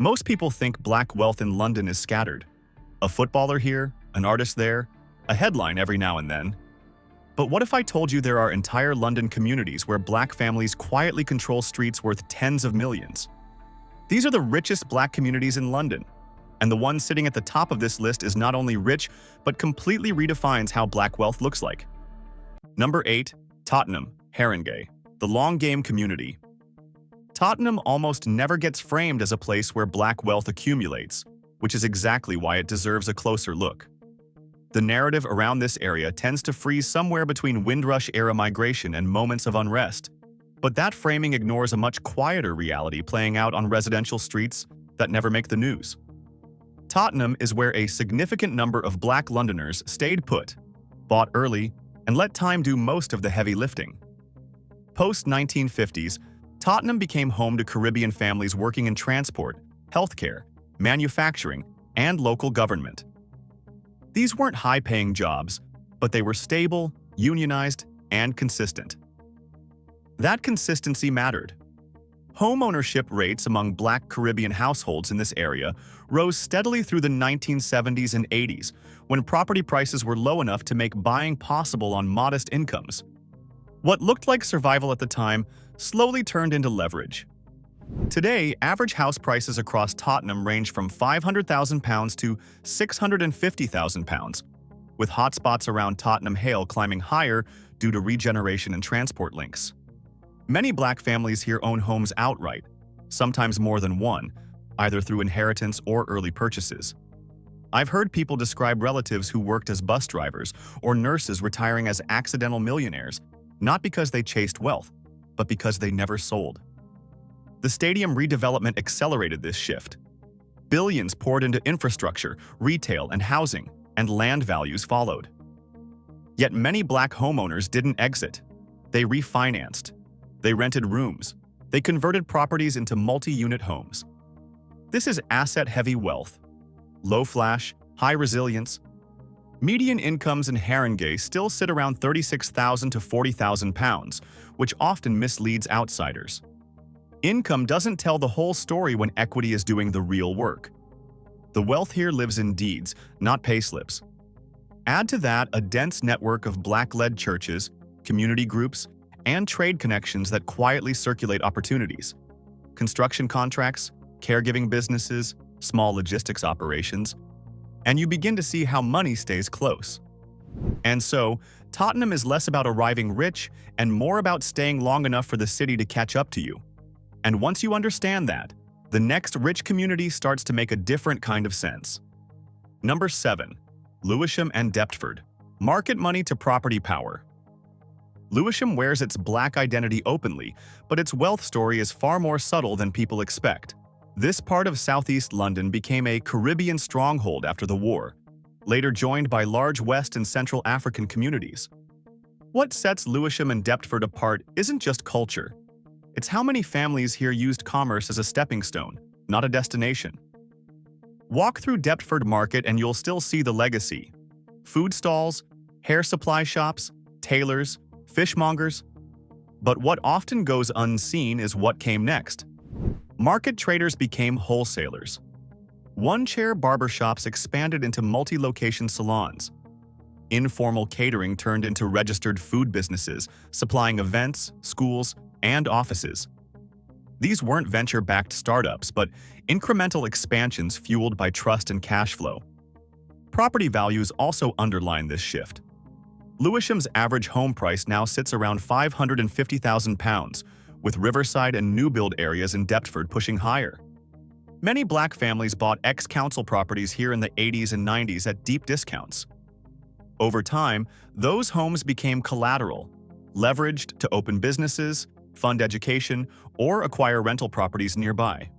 Most people think black wealth in London is scattered. A footballer here, an artist there, a headline every now and then. But what if I told you there are entire London communities where black families quietly control streets worth tens of millions? These are the richest black communities in London, and the one sitting at the top of this list is not only rich, but completely redefines how black wealth looks like. Number 8. Tottenham, Haringey, the long game community. Tottenham almost never gets framed as a place where black wealth accumulates, which is exactly why it deserves a closer look. The narrative around this area tends to freeze somewhere between Windrush-era migration and moments of unrest, but that framing ignores a much quieter reality playing out on residential streets that never make the news. Tottenham is where a significant number of black Londoners stayed put, bought early, and let time do most of the heavy lifting. Post-1950s, Tottenham became home to Caribbean families working in transport, healthcare, manufacturing, and local government. These weren't high-paying jobs, but they were stable, unionized, and consistent. That consistency mattered. Home ownership rates among black Caribbean households in this area rose steadily through the 1970s and 80s, when property prices were low enough to make buying possible on modest incomes. What looked like survival at the time slowly turned into leverage. Today, average house prices across Tottenham range from £500,000 to £650,000, with hotspots around Tottenham Hale climbing higher due to regeneration and transport links. Many black families here own homes outright, sometimes more than one, either through inheritance or early purchases. I've heard people describe relatives who worked as bus drivers or nurses retiring as accidental millionaires, not because they chased wealth, but because they never sold. The stadium redevelopment accelerated this shift. Billions poured into infrastructure, retail, and housing, and land values followed. Yet many black homeowners didn't exit. They refinanced. They rented rooms. They converted properties into multi-unit homes. This is asset-heavy wealth. Low flash, high resilience. Median incomes in Haringey still sit around £36,000 to £40,000, which often misleads outsiders. Income doesn't tell the whole story when equity is doing the real work. The wealth here lives in deeds, not payslips. Add to that a dense network of black-led churches, community groups, and trade connections that quietly circulate opportunities. Construction contracts, caregiving businesses, small logistics operations, and you begin to see how money stays close. And so, Tottenham is less about arriving rich and more about staying long enough for the city to catch up to you. And once you understand that, the next rich community starts to make a different kind of sense. Number 7. Lewisham and Deptford. Market money to property power. Lewisham wears its black identity openly, but its wealth story is far more subtle than people expect. This part of southeast London became a Caribbean stronghold after the war, later joined by large West and Central African communities. What sets Lewisham and Deptford apart isn't just culture. It's how many families here used commerce as a stepping stone, not a destination. Walk through Deptford Market and you'll still see the legacy. Food stalls, hair supply shops, tailors, fishmongers. But what often goes unseen is what came next. Market traders became wholesalers. One-chair barbershops expanded into multi-location salons. Informal catering turned into registered food businesses, supplying events, schools, and offices. These weren't venture-backed startups, but incremental expansions fueled by trust and cash flow. Property values also underline this shift. Lewisham's average home price now sits around £550,000, with Riverside and new build areas in Deptford pushing higher. Many black families bought ex-council properties here in the 80s and 90s at deep discounts. Over time, those homes became collateral, leveraged to open businesses, fund education, or acquire rental properties nearby.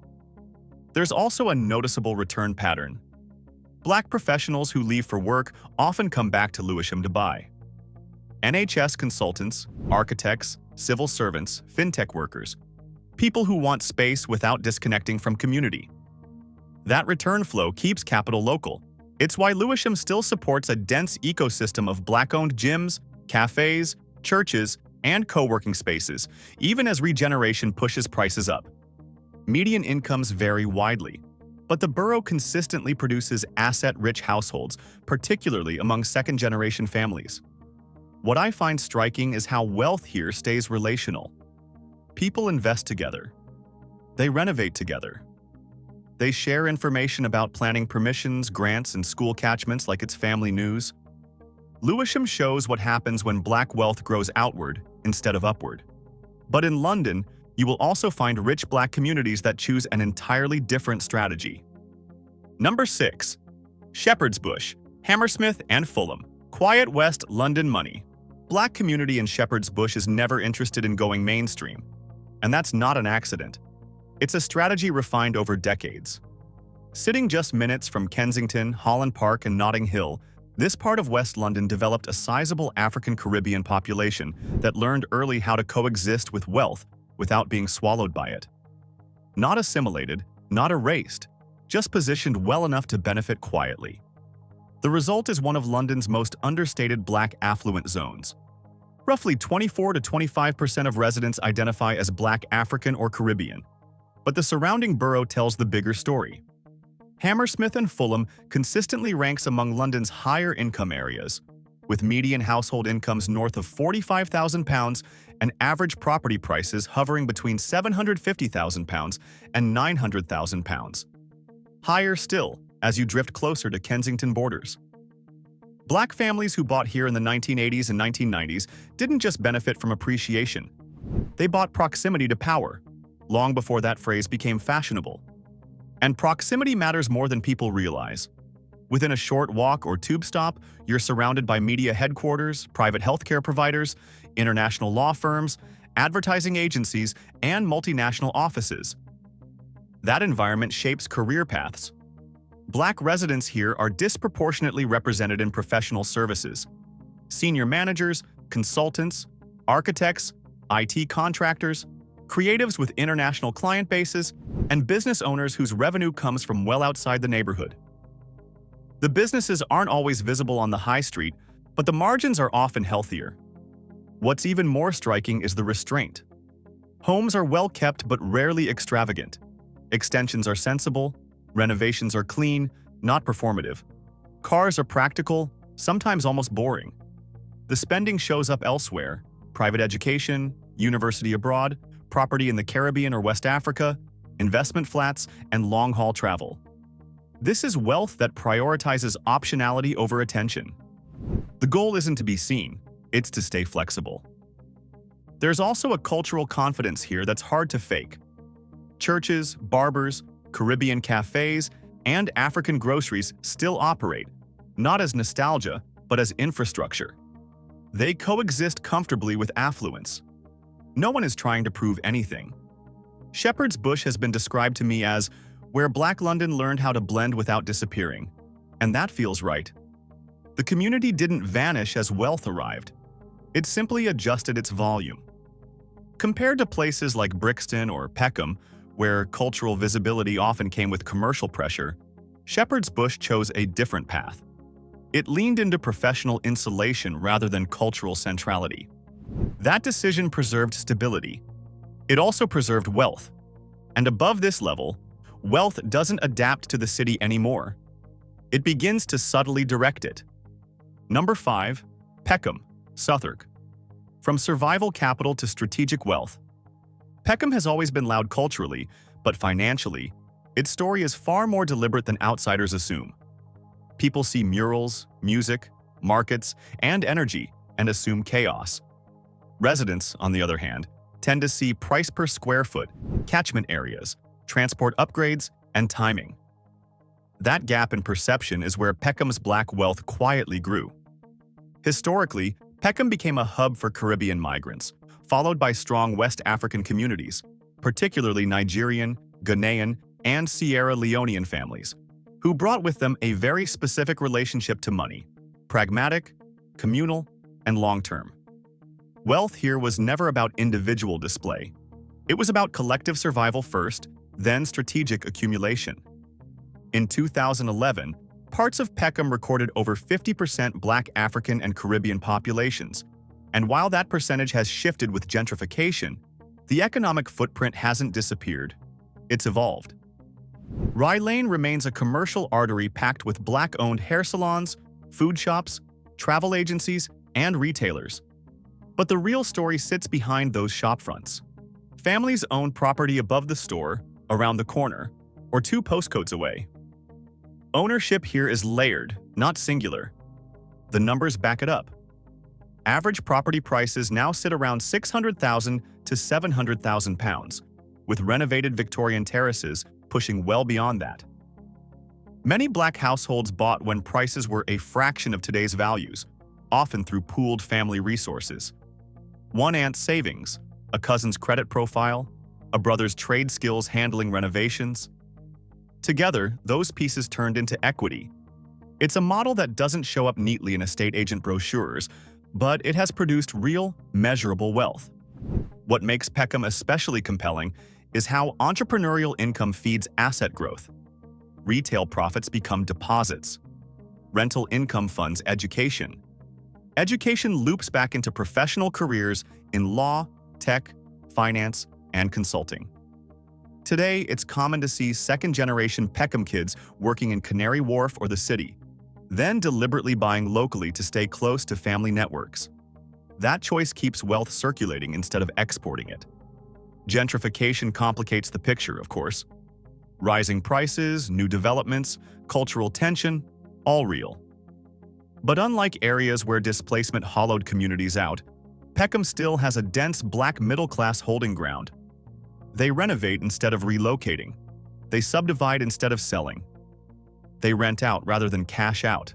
There's also a noticeable return pattern. Black professionals who leave for work often come back to Lewisham to buy. NHS consultants, architects, civil servants, fintech workers, people who want space without disconnecting from community. That return flow keeps capital local. It's why Lewisham still supports a dense ecosystem of black-owned gyms, cafes, churches, and co-working spaces, even as regeneration pushes prices up. Median incomes vary widely, But the borough consistently produces asset-rich households, particularly among second-generation families. What I find striking is how wealth here stays relational. People invest together. They renovate together. They share information about planning permissions, grants, and school catchments like it's family news. Lewisham shows what happens when black wealth grows outward instead of upward. But in London, you will also find rich black communities that choose an entirely different strategy. Number 6. Shepherd's Bush, Hammersmith and Fulham. Quiet West London money. Black community in Shepherd's Bush is never interested in going mainstream. And that's not an accident. It's a strategy refined over decades. Sitting just minutes from Kensington, Holland Park, and Notting Hill, this part of West London developed a sizable African Caribbean population that learned early how to coexist with wealth without being swallowed by it. Not assimilated, not erased, just positioned well enough to benefit quietly. The result is one of London's most understated black affluent zones. Roughly 24 to 25% of residents identify as black African or Caribbean, but the surrounding borough tells the bigger story. Hammersmith and Fulham consistently ranks among London's higher income areas, with median household incomes north of £45,000 and average property prices hovering between £750,000 and £900,000. Higher still as you drift closer to Kensington borders. Black families who bought here in the 1980s and 1990s didn't just benefit from appreciation. They bought proximity to power, long before that phrase became fashionable. And proximity matters more than people realize. Within a short walk or tube stop, you're surrounded by media headquarters, private healthcare providers, international law firms, advertising agencies, and multinational offices. That environment shapes career paths. Black residents here are disproportionately represented in professional services. Senior managers, consultants, architects, IT contractors, creatives with international client bases, and business owners whose revenue comes from well outside the neighborhood. The businesses aren't always visible on the high street, but the margins are often healthier. What's even more striking is the restraint. Homes are well kept but rarely extravagant. Extensions are sensible, renovations are clean, not performative. Cars are practical, sometimes almost boring. The spending shows up elsewhere: private education, university abroad, property in the Caribbean or West Africa, investment flats, and long-haul travel. This is wealth that prioritizes optionality over attention. The goal isn't to be seen, it's to stay flexible. There's also a cultural confidence here that's hard to fake. Churches, barbers, Caribbean cafes, and African groceries still operate, not as nostalgia, but as infrastructure. They coexist comfortably with affluence. No one is trying to prove anything. Shepherd's Bush has been described to me as where Black London learned how to blend without disappearing, and that feels right. The community didn't vanish as wealth arrived. It simply adjusted its volume. Compared to places like Brixton or Peckham, where cultural visibility often came with commercial pressure, Shepherd's Bush chose a different path. It leaned into professional insulation rather than cultural centrality. That decision preserved stability. It also preserved wealth. And above this level, wealth doesn't adapt to the city anymore. It begins to subtly direct it. Number 5. Peckham, Southwark. From survival capital to strategic wealth. Peckham has always been loud culturally, but financially, its story is far more deliberate than outsiders assume. People see murals, music, markets, and energy and assume chaos. Residents, on the other hand, tend to see price per square foot, catchment areas, transport upgrades, and timing. That gap in perception is where Peckham's black wealth quietly grew. Historically, Peckham became a hub for Caribbean migrants, followed by strong West African communities, particularly Nigerian, Ghanaian, and Sierra Leonean families, who brought with them a very specific relationship to money: pragmatic, communal, and long-term. Wealth here was never about individual display. It was about collective survival first, then strategic accumulation. In 2011, parts of Peckham recorded over 50% Black African and Caribbean populations, and while that percentage has shifted with gentrification, the economic footprint hasn't disappeared. It's evolved. Rye Lane remains a commercial artery packed with Black-owned hair salons, food shops, travel agencies, and retailers. But the real story sits behind those shopfronts. Families own property above the store, around the corner, or 2 postcodes away. Ownership here is layered, not singular. The numbers back it up. Average property prices now sit around £600,000 to £700,000, with renovated Victorian terraces pushing well beyond that. Many Black households bought when prices were a fraction of today's values, often through pooled family resources. One aunt's savings, a cousin's credit profile, a brother's trade skills handling renovations. Together, those pieces turned into equity. It's a model that doesn't show up neatly in estate agent brochures, but it has produced real, measurable wealth. What makes Peckham especially compelling is how entrepreneurial income feeds asset growth. Retail profits become deposits. Rental income funds education. Education loops back into professional careers in law, tech, finance, and consulting. Today, it's common to see second-generation Peckham kids working in Canary Wharf or the city, then deliberately buying locally to stay close to family networks. That choice keeps wealth circulating instead of exporting it. Gentrification complicates the picture, of course. Rising prices, new developments, cultural tension, all real. But unlike areas where displacement hollowed communities out, Peckham still has a dense Black middle-class holding ground. They renovate instead of relocating. They subdivide instead of selling. They rent out rather than cash out.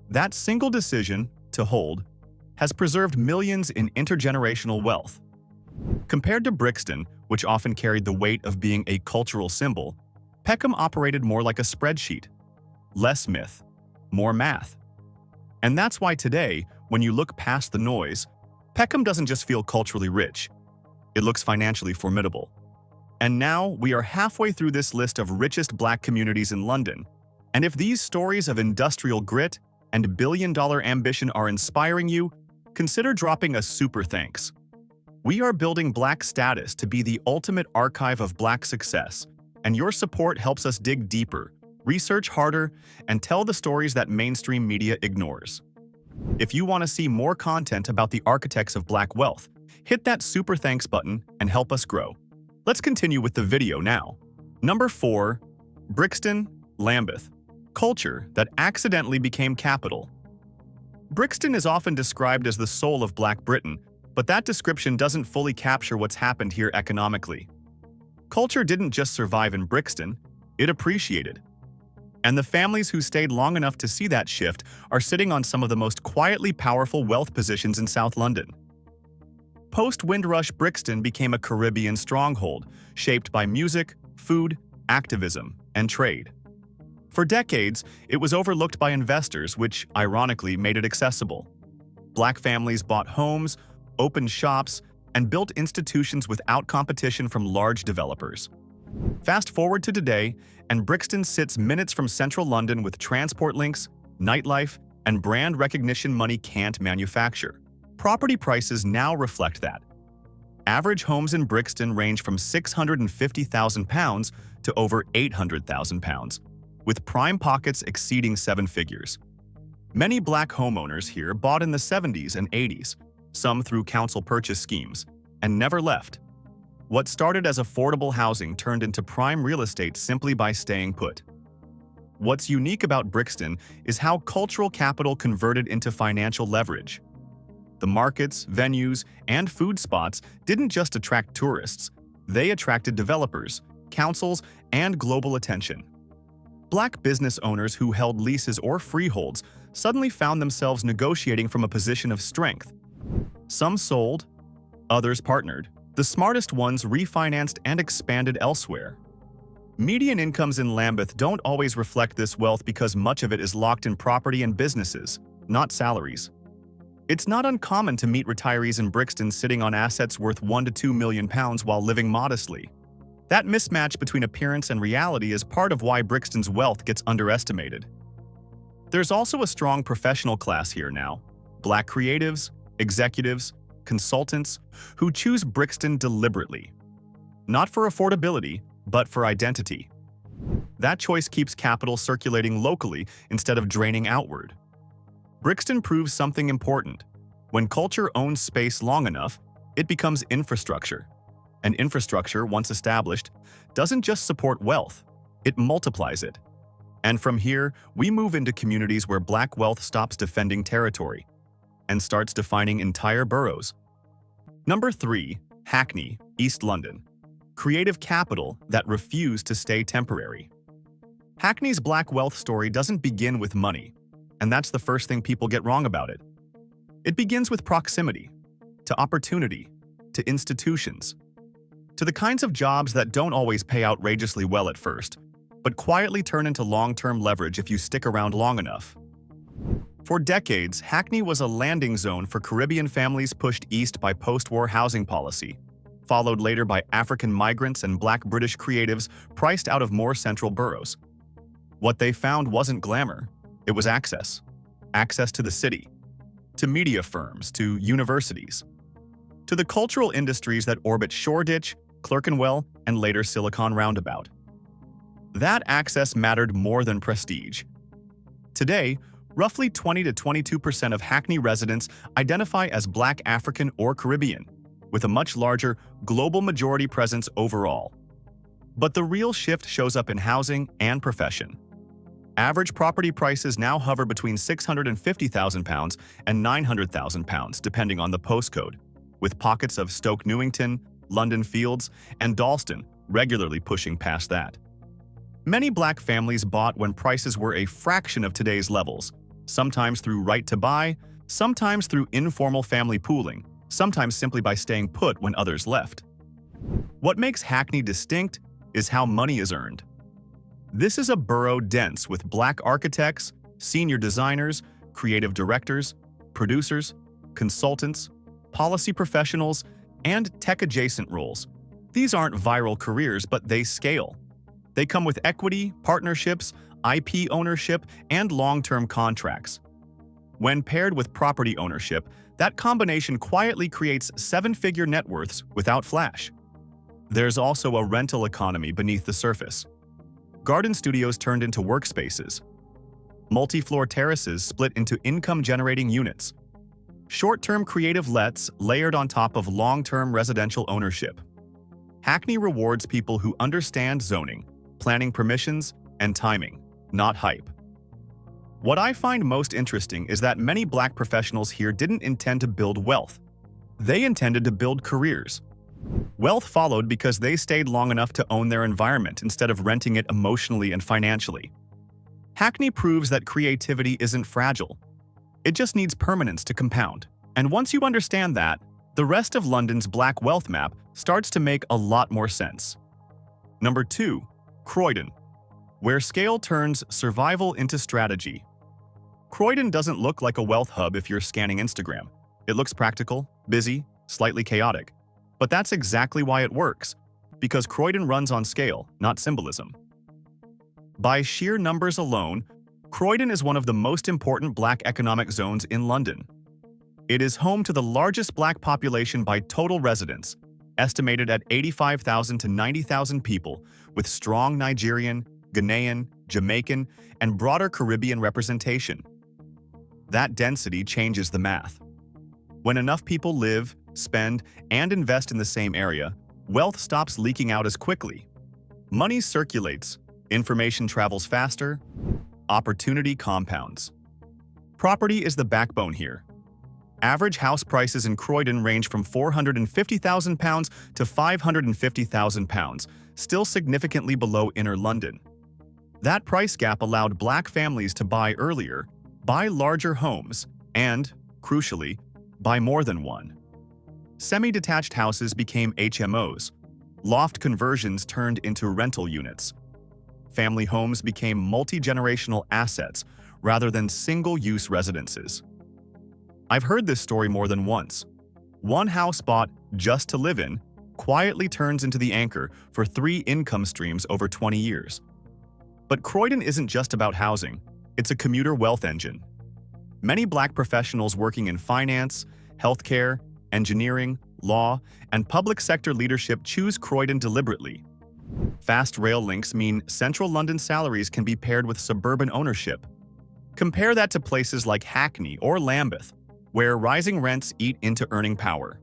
That single decision, to hold, has preserved millions in intergenerational wealth. Compared to Brixton, which often carried the weight of being a cultural symbol, Peckham operated more like a spreadsheet. Less myth, more math. And that's why today, when you look past the noise, Peckham doesn't just feel culturally rich. It looks financially formidable. And now we are halfway through this list of richest Black communities in London. And if these stories of industrial grit and billion-dollar ambition are inspiring you, consider dropping a super thanks. We are building Black status to be the ultimate archive of Black success, and your support helps us dig deeper, research harder, and tell the stories that mainstream media ignores. If you want to see more content about the architects of Black wealth, hit that super thanks button and help us grow. Let's continue with the video now. Number 4. Brixton, Lambeth. Culture that accidentally became capital. Brixton is often described as the soul of Black Britain, but that description doesn't fully capture what's happened here economically. Culture didn't just survive in Brixton, it appreciated. And the families who stayed long enough to see that shift are sitting on some of the most quietly powerful wealth positions in South London. Post-Windrush, Brixton became a Caribbean stronghold, shaped by music, food, activism, and trade. For decades, it was overlooked by investors, which, ironically, made it accessible. Black families bought homes, opened shops, and built institutions without competition from large developers. Fast forward to today, and Brixton sits minutes from central London with transport links, nightlife, and brand recognition money can't manufacture. Property prices now reflect that. Average homes in Brixton range from £650,000 to over £800,000, with prime pockets exceeding 7 figures. Many Black homeowners here bought in the 70s and 80s, some through council purchase schemes, and never left. What started as affordable housing turned into prime real estate simply by staying put. What's unique about Brixton is how cultural capital converted into financial leverage. The markets, venues, and food spots didn't just attract tourists, they attracted developers, councils, and global attention. Black business owners who held leases or freeholds suddenly found themselves negotiating from a position of strength. Some sold, others partnered. The smartest ones refinanced and expanded elsewhere. Median incomes in Lambeth don't always reflect this wealth because much of it is locked in property and businesses, not salaries. It's not uncommon to meet retirees in Brixton sitting on assets worth £1 to £2 million while living modestly. That mismatch between appearance and reality is part of why Brixton's wealth gets underestimated. There's also a strong professional class here now. Black creatives, executives, consultants who choose Brixton deliberately. Not for affordability, but for identity. That choice keeps capital circulating locally instead of draining outward. Brixton proves something important. When culture owns space long enough, it becomes infrastructure. And infrastructure, once established, doesn't just support wealth, it multiplies it. And from here, we move into communities where Black wealth stops defending territory and starts defining entire boroughs. Number 3. Hackney, East London. Creative capital that refused to stay temporary. Hackney's Black wealth story doesn't begin with money, and that's the first thing people get wrong about it. It begins with proximity, to opportunity, to institutions, to the kinds of jobs that don't always pay outrageously well at first, but quietly turn into long-term leverage if you stick around long enough. For decades, Hackney was a landing zone for Caribbean families pushed east by post-war housing policy, followed later by African migrants and Black British creatives priced out of more central boroughs. What they found wasn't glamour, it was access. Access to the city, to media firms, to universities, to the cultural industries that orbit Shoreditch, Clerkenwell, and later Silicon Roundabout. That access mattered more than prestige. Today, roughly 20 to 22% of Hackney residents identify as Black African or Caribbean, with a much larger global majority presence overall. But the real shift shows up in housing and profession. Average property prices now hover between £650,000 and £900,000 depending on the postcode, with pockets of Stoke Newington, London Fields, and Dalston regularly pushing past that. Many Black families bought when prices were a fraction of today's levels, sometimes through right to buy, sometimes through informal family pooling, sometimes simply by staying put when others left. What makes Hackney distinct is how money is earned. This is a borough dense with Black architects, senior designers, creative directors, producers, consultants, policy professionals, and tech-adjacent roles. These aren't viral careers, but they scale. They come with equity, partnerships, IP ownership, and long-term contracts. When paired with property ownership, that combination quietly creates seven-figure net worths without flash. There's also a rental economy beneath the surface. Garden studios turned into workspaces. Multi-floor terraces split into income-generating units. Short-term creative lets layered on top of long-term residential ownership. Hackney rewards people who understand zoning, planning permissions, and timing, not hype. What I find most interesting is that many Black professionals here didn't intend to build wealth. They intended to build careers. Wealth followed because they stayed long enough to own their environment instead of renting it emotionally and financially. Hackney proves that creativity isn't fragile. It just needs permanence to compound. And once you understand that, the rest of London's Black wealth map starts to make a lot more sense. Number 2. Croydon, where scale turns survival into strategy. Croydon doesn't look like a wealth hub if you're scanning Instagram. It looks practical, busy, slightly chaotic. But that's exactly why it works, because Croydon runs on scale, not symbolism. By sheer numbers alone, Croydon is one of the most important Black economic zones in London. It is home to the largest Black population by total residents, estimated at 85,000 to 90,000 people, with strong Nigerian, Ghanaian, Jamaican, and broader Caribbean representation. That density changes the math. When enough people live, spend, and invest in the same area, wealth stops leaking out as quickly. Money circulates, information travels faster, opportunity compounds. Property is the backbone here. Average house prices in Croydon range from £450,000 to £550,000, still significantly below inner London. That price gap allowed Black families to buy earlier, buy larger homes, and, crucially, buy more than one. Semi-detached houses became HMOs. Loft conversions turned into rental units. Family homes became multi-generational assets rather than single-use residences. I've heard this story more than once. One house bought just to live in quietly turns into the anchor for 3 income streams over 20 years. But Croydon isn't just about housing, it's a commuter wealth engine. Many Black professionals working in finance, healthcare, engineering, law, and public sector leadership choose Croydon deliberately. Fast rail links mean central London salaries can be paired with suburban ownership. Compare that to places like Hackney or Lambeth, where rising rents eat into earning power.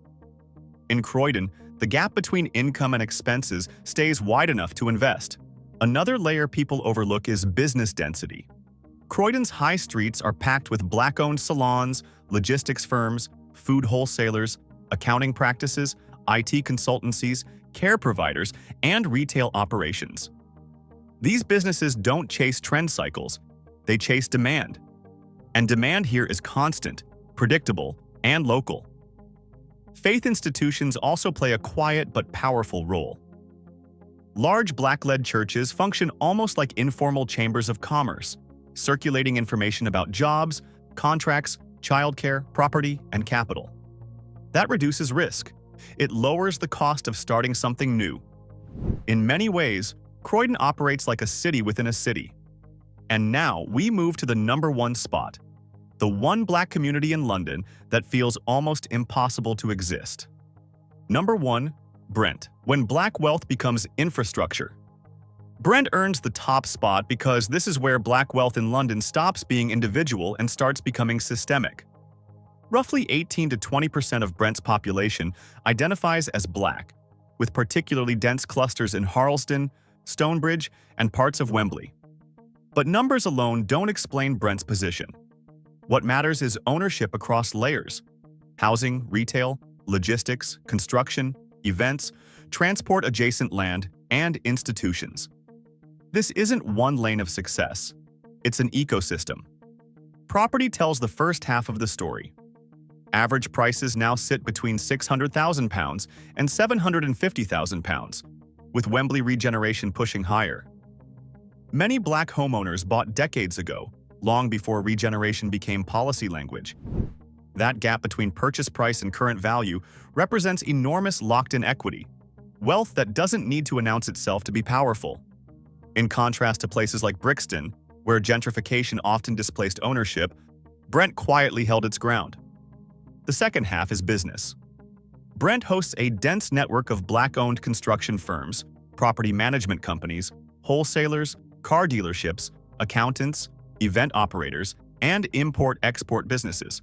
In Croydon, the gap between income and expenses stays wide enough to invest. Another layer people overlook is business density. Croydon's high streets are packed with Black-owned salons, logistics firms, food wholesalers, accounting practices, IT consultancies, care providers, and retail operations. These businesses don't chase trend cycles, they chase demand. And demand here is constant, predictable, and local. Faith institutions also play a quiet but powerful role. Large Black-led churches function almost like informal chambers of commerce, circulating information about jobs, contracts, childcare, property, and capital. That reduces risk. It lowers the cost of starting something new. In many ways, Croydon operates like a city within a city. And now we move to the #1 spot, the one Black community in London that feels almost impossible to exist. #1, Brent, when Black wealth becomes infrastructure. Brent earns the top spot because this is where Black wealth in London stops being individual and starts becoming systemic. Roughly 18 to 20% of Brent's population identifies as Black, with particularly dense clusters in Harlesden, Stonebridge, and parts of Wembley. But numbers alone don't explain Brent's position. What matters is ownership across layers: housing, retail, logistics, construction, events, transport-adjacent land, and institutions. This isn't one lane of success. It's an ecosystem. Property tells the first half of the story. Average prices now sit between £600,000 and £750,000, with Wembley regeneration pushing higher. Many Black homeowners bought decades ago, long before regeneration became policy language. That gap between purchase price and current value represents enormous locked-in equity, wealth that doesn't need to announce itself to be powerful. In contrast to places like Brixton, where gentrification often displaced ownership, Brent quietly held its ground. The second half is business. Brent hosts a dense network of Black-owned construction firms, property management companies, wholesalers, car dealerships, accountants, event operators, and import-export businesses.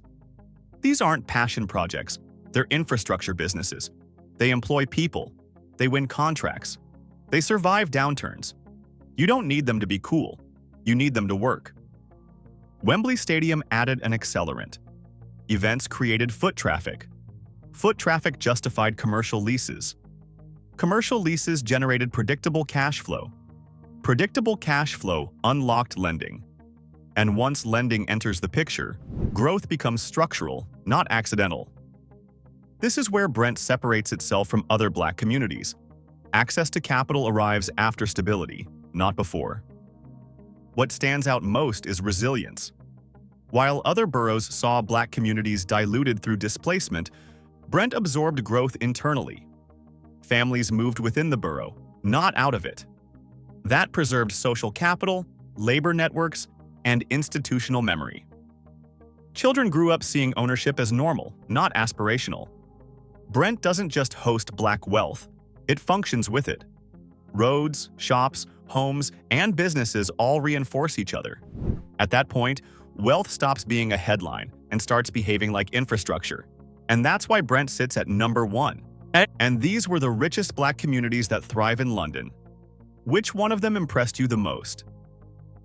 These aren't passion projects, they're infrastructure businesses. They employ people, they win contracts, they survive downturns. You don't need them to be cool, you need them to work. Wembley Stadium added an accelerant. Events created foot traffic. Foot traffic justified commercial leases. Commercial leases generated predictable cash flow. Predictable cash flow unlocked lending. And once lending enters the picture, growth becomes structural, not accidental. This is where Brent separates itself from other Black communities. Access to capital arrives after stability, not before. What stands out most is resilience. While other boroughs saw Black communities diluted through displacement, Brent absorbed growth internally. Families moved within the borough, not out of it. That preserved social capital, labor networks, and institutional memory. Children grew up seeing ownership as normal, not aspirational. Brent doesn't just host Black wealth, it functions with it. Roads, shops, homes, and businesses all reinforce each other. At that point, wealth stops being a headline and starts behaving like infrastructure. And that's why Brent sits at #1. And these were the richest Black communities that thrive in London. Which one of them impressed you the most?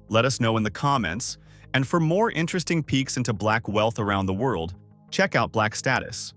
Let us know in the comments, and for more interesting peeks into Black wealth around the world, check out Black Status.